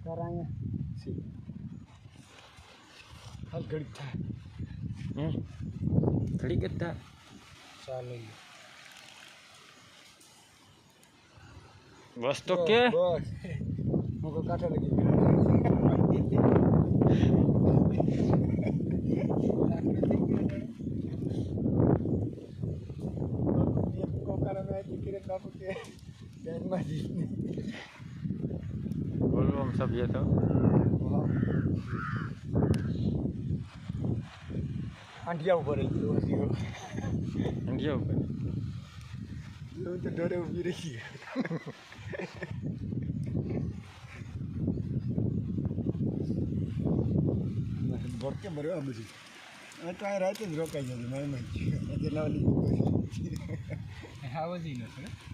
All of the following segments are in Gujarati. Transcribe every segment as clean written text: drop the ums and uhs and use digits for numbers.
કરાંગે સી હાલ ઘડી થાય ઘડી કે થાય ચાલો બસ તો કે બસ મુકો કાઠે લગી बोलो हम सब ये तो आंटिया ऊपर है इंडिया ऊपर तो डरे उभी रही है बढ़ के मरे हम जी मैं तो आ रहा था रोकाई जाते मैं लावली हाँ वो जी ना सर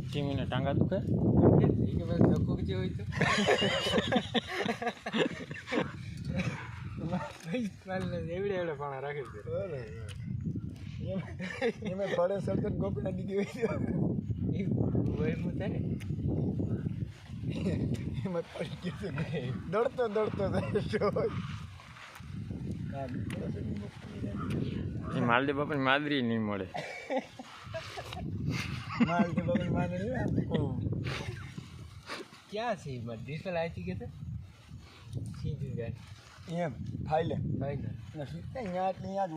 ટીમીને ટાંગા દુખે એ કે બસ ધક્કો કે હોય તો માલ એવડે એવડે પાણા રાખી દે એમાં પડે સલતન ગોપીના દીધી હોય એ વય મુ થાય ને એમાં પડી ગયો છે દોડતો એ માલદે બાપાની માદરી નહીં મળે मालते बगल मान रहे आपको क्या सही बात डिस्प्ले आई थी कहते ठीक है ये फाइल ना सीखते हैं यहाँ